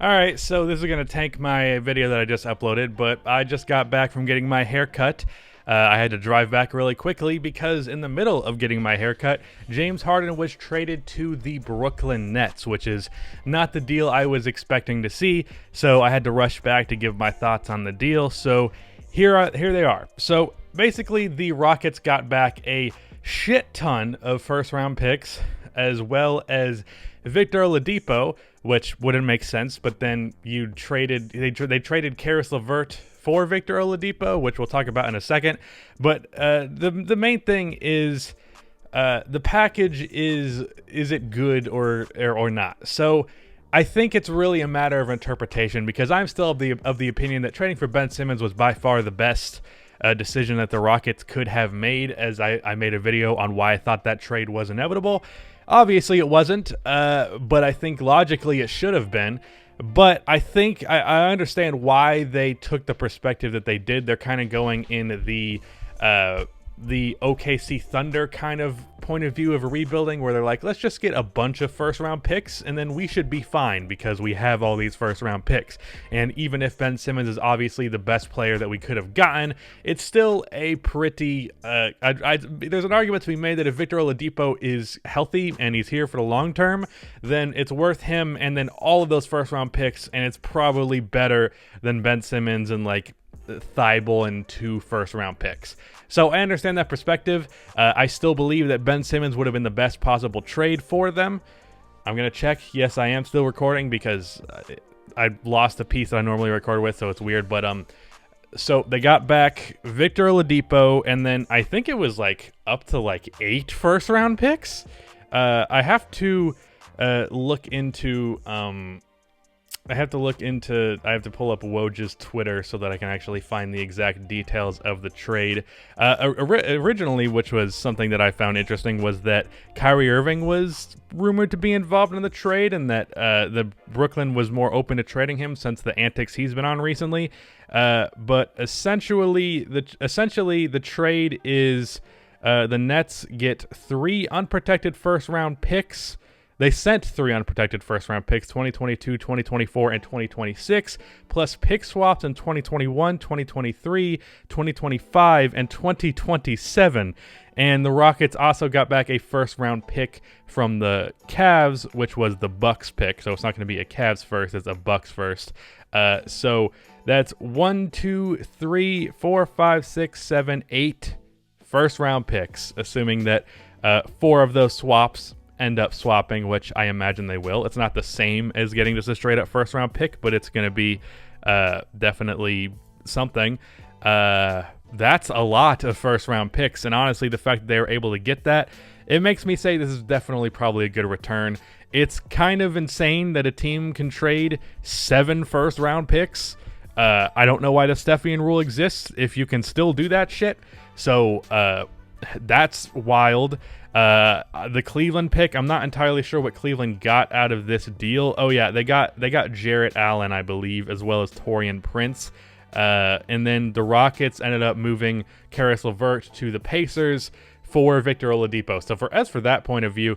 Alright, so this is going to tank my video that I just uploaded, but I just got back from getting my hair cut. I had to drive back really quickly because in the middle of getting my hair cut, James Harden was traded to the Brooklyn Nets, which is not the deal I was expecting to see, so I had to rush back to give my thoughts on the deal. So here they are. So basically, the Rockets got back a shit ton of first-round picks, as well as Victor Oladipo, which wouldn't make sense, but then they traded Caris LeVert for Victor Oladipo, which we'll talk about in a second. But the main thing is the package is it good or not? So I think it's really a matter of interpretation, because I'm still of the opinion that trading for Ben Simmons was by far the best decision that the Rockets could have made, as I made a video on why I thought that trade was inevitable. Obviously it wasn't, but I think logically it should have been. But I think I understand why they took the perspective that they did. They're kind of going in the OKC Thunder kind of point of view of a rebuilding, where they're like, let's just get a bunch of first round picks and then we should be fine because we have all these first round picks. And even if Ben Simmons is obviously the best player that we could have gotten, it's still a pretty there's an argument to be made that if Victor Oladipo is healthy and he's here for the long term, then it's worth him and then all of those first round picks, and it's probably better than Ben Simmons and like Thibault and 2 first-round picks. So I understand that perspective. I still believe that Ben Simmons would have been the best possible trade for them. I'm going to check. Yes, I am still recording because I lost the piece that I normally record with, so it's weird. But so they got back Victor Oladipo, and then I think it was like up to like 8 first-round picks. I have to look into... I have to pull up Woj's Twitter so that I can actually find the exact details of the trade. Originally, which was something that I found interesting, was that Kyrie Irving was rumored to be involved in the trade, and that the Brooklyn was more open to trading him since the antics he's been on recently. But essentially, the trade is the Nets get 3 unprotected first-round picks. They sent 3 unprotected first-round picks, 2022, 2024, and 2026, plus pick swaps in 2021, 2023, 2025, and 2027. And the Rockets also got back a first-round pick from the Cavs, which was the Bucks pick. So it's not going to be a Cavs first, it's a Bucks first. So that's 1, 2, 3, 4, 5, 6, 7, 8 first-round picks, assuming that 4 of those swaps end up swapping, which I imagine they will. It's not the same as getting just a straight up first round pick, but it's going to be definitely something. That's a lot of first round picks, and honestly, the fact that they were able to get that, it makes me say this is definitely probably a good return. It's kind of insane that a team can trade 7 first round picks. I don't know why the Stepien rule exists if you can still do that shit. So that's wild. The Cleveland pick, I'm not entirely sure what Cleveland got out of this deal. Oh yeah, they got Jarrett Allen, I believe, as well as Taurean Prince. And then the Rockets ended up moving Caris LeVert to the Pacers for Victor Oladipo. So as for that point of view,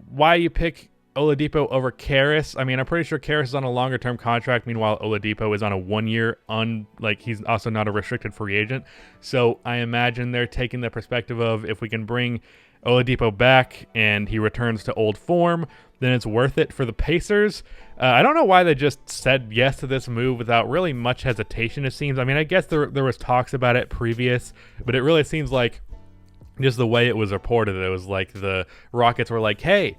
why you pick Oladipo over Caris? I mean, I'm pretty sure Caris is on a longer term contract. Meanwhile, Oladipo is on a 1-year he's also not a restricted free agent. So I imagine they're taking the perspective of, if we can bring Oladipo back and he returns to old form, then it's worth it for the Pacers. I don't know why they just said yes to this move without really much hesitation, it seems. I mean, I guess there was talks about it previous, but it really seems like, just the way it was reported, it was like the Rockets were like, hey,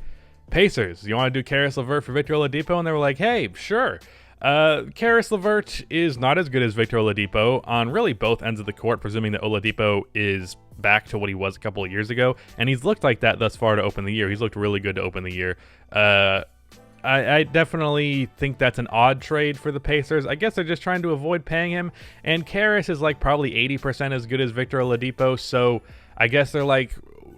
Pacers, you want to do Caris LeVert for Victor Oladipo? And they were like, hey, sure. Caris LeVert is not as good as Victor Oladipo on really both ends of the court, presuming that Oladipo is back to what he was a couple of years ago, and he's looked like that thus far to open the year. He's looked really good to open the year. I definitely think that's an odd trade for the Pacers. I guess they're just trying to avoid paying him, and Caris is like probably 80% as good as Victor Oladipo, so I guess they're like,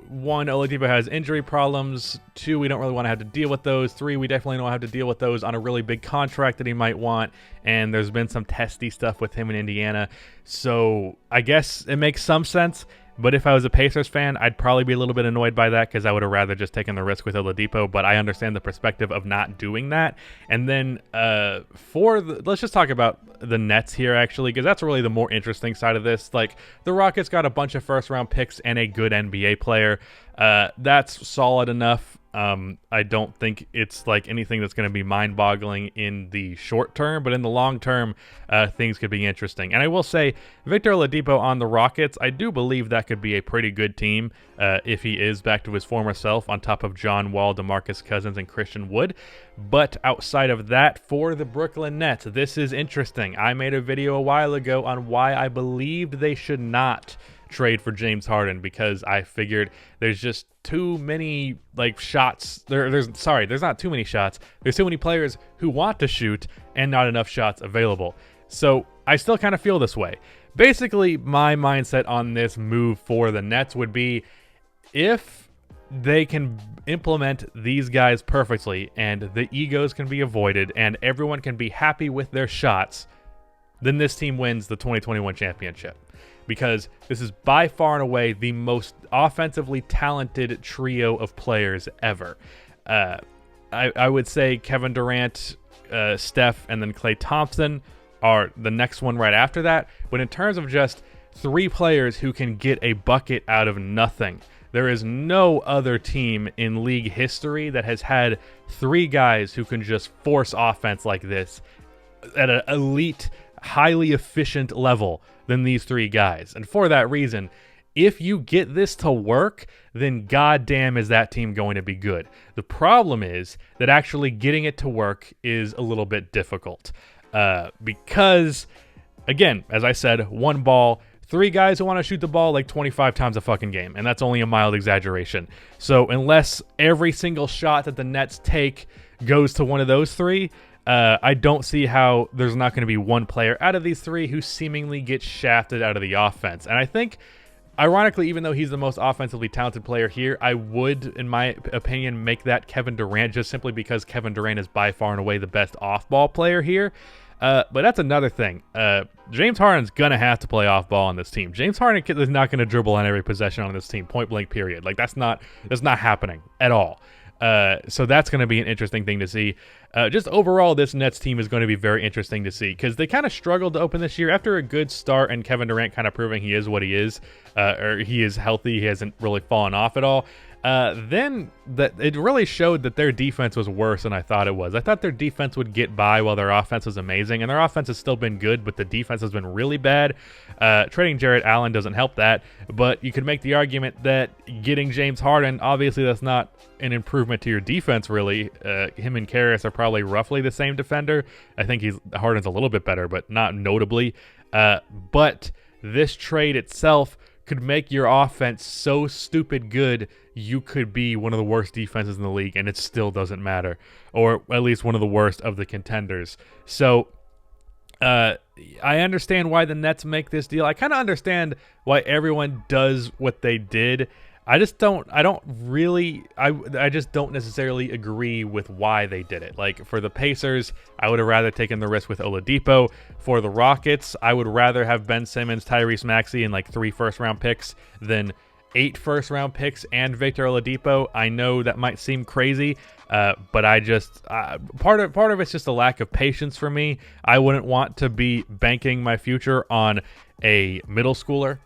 1, Oladipo has injury problems. 2, we don't really want to have to deal with those. 3, we definitely don't have to deal with those on a really big contract that he might want. And there's been some testy stuff with him in Indiana. So I guess it makes some sense. But if I was a Pacers fan, I'd probably be a little bit annoyed by that because I would have rather just taken the risk with Oladipo. But I understand the perspective of not doing that. And then let's just talk about the Nets here, actually, because that's really the more interesting side of this. Like, the Rockets got a bunch of first-round picks and a good NBA player. That's solid enough. I don't think it's like anything that's going to be mind-boggling in the short term, but in the long term, things could be interesting. And I will say, Victor Oladipo on the Rockets, I do believe that could be a pretty good team if he is back to his former self on top of John Wall, DeMarcus Cousins, and Christian Wood. But outside of that, for the Brooklyn Nets, this is interesting. I made a video a while ago on why I believed they should not trade for James Harden, because I figured there's just too many shots. There's not too many shots. There's too many players who want to shoot and not enough shots available. So I still kind of feel this way. Basically, my mindset on this move for the Nets would be, if they can implement these guys perfectly and the egos can be avoided and everyone can be happy with their shots, then this team wins the 2021 championship. Because this is by far and away the most offensively talented trio of players ever. I would say Kevin Durant, Steph, and then Klay Thompson are the next one right after that. But in terms of just three players who can get a bucket out of nothing, there is no other team in league history that has had three guys who can just force offense like this at an elite, highly efficient level than these three guys. And for that reason, if you get this to work, then goddamn is that team going to be good. The problem is that actually getting it to work is a little bit difficult. Because, again, as I said, one ball, three guys who want to shoot the ball like 25 times a fucking game, and that's only a mild exaggeration. So unless every single shot that the Nets take goes to one of those three, I don't see how there's not going to be one player out of these three who seemingly gets shafted out of the offense. And I think, ironically, even though he's the most offensively talented player here, I would, in my opinion, make that Kevin Durant, just simply because Kevin Durant is by far and away the best off-ball player here. But that's another thing. James Harden's going to have to play off-ball on this team. James Harden is not going to dribble on every possession on this team, point-blank period. Like, that's not happening at all. So that's going to be an interesting thing to see. Just overall, this Nets team is going to be very interesting to see, because they kind of struggled to open this year after a good start and Kevin Durant kind of proving he is what he is, or he is healthy. He hasn't really fallen off at all. Then that it really showed that their defense was worse than I thought it was. I thought their defense would get by while their offense was amazing, and their offense has still been good, but the defense has been really bad. Trading Jarrett Allen doesn't help that, but you could make the argument that getting James Harden, obviously that's not an improvement to your defense, really. Him and Karras are probably roughly the same defender. I think Harden's a little bit better, but not notably. But this trade itself could make your offense so stupid good you could be one of the worst defenses in the league and it still doesn't matter, or at least one of the worst of the contenders. So I understand why the Nets make this deal. I kind of understand why everyone does what they did. I just don't necessarily agree with why they did it. Like, for the Pacers, I would have rather taken the risk with Oladipo. For the Rockets, I would rather have Ben Simmons, Tyrese Maxey, and like 3 first-round picks than 8 first-round picks and Victor Oladipo. I know that might seem crazy, but I just part of it's just a lack of patience for me. I wouldn't want to be banking my future on a middle schooler.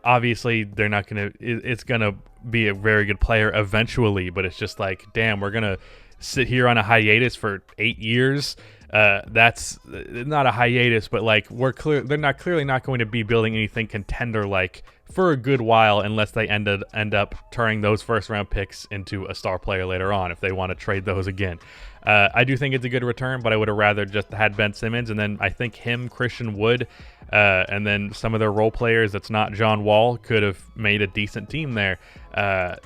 Obviously they're not going to, it's going to be a very good player eventually, but it's just like, damn, we're going to sit here on a hiatus for 8 years. That's not a hiatus, but like they're clearly not going to be building anything contender like for a good while unless they end up turning those first round picks into a star player later on if they want to trade those again. I do think it's a good return, but I would have rather just had Ben Simmons, and then I think him, Christian Wood, and then some of their role players that's not John Wall could have made a decent team there.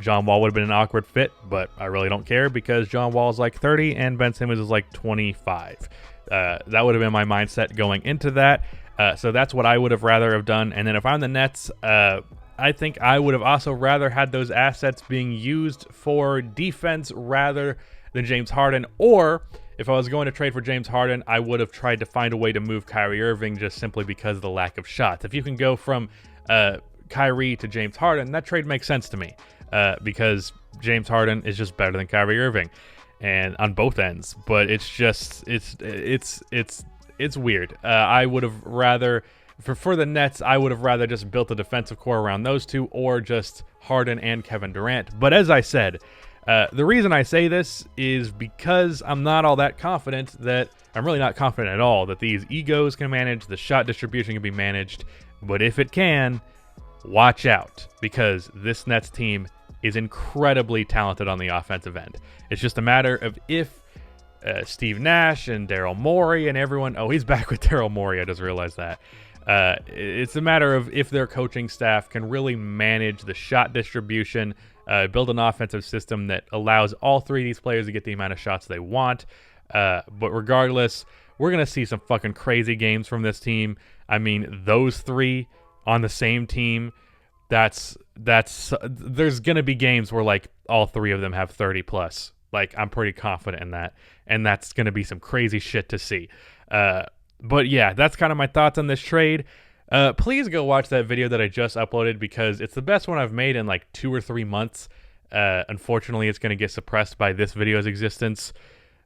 John Wall would have been an awkward fit, but I really don't care because John Wall is like 30 and Ben Simmons is like 25. That would have been my mindset going into that. So that's what I would have rather have done. And then if I'm the Nets, I think I would have also rather had those assets being used for defense rather than James Harden. Or if I was going to trade for James Harden, I would have tried to find a way to move Kyrie Irving just simply because of the lack of shots. If you can go from Kyrie to James Harden, that trade makes sense to me because James Harden is just better than Kyrie Irving, and on both ends. But it's just it's weird. I would have rather for the Nets, I would have rather just built a defensive core around those two, or just Harden and Kevin Durant. But as I said, the reason I say this is because I'm not all that confident that I'm really not confident at all that these egos can manage, the shot distribution can be managed. But if it can, watch out, because this Nets team is incredibly talented on the offensive end. It's just a matter of if Steve Nash and Daryl Morey and everyone, oh, he's back with Daryl Morey, I just realized that. It's a matter of if their coaching staff can really manage the shot distribution, build an offensive system that allows all three of these players to get the amount of shots they want. But regardless, we're going to see some fucking crazy games from this team. I mean, those three on the same team, there's going to be games where like all three of them have 30 plus. Like, I'm pretty confident in that. And that's going to be some crazy shit to see. But yeah, that's kind of my thoughts on this trade. Please go watch that video that I just uploaded because it's the best one I've made in like 2 or 3 months. Unfortunately, it's going to get suppressed by this video's existence.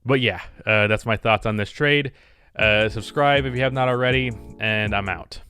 But yeah, that's my thoughts on this trade. Subscribe if you have not already, and I'm out.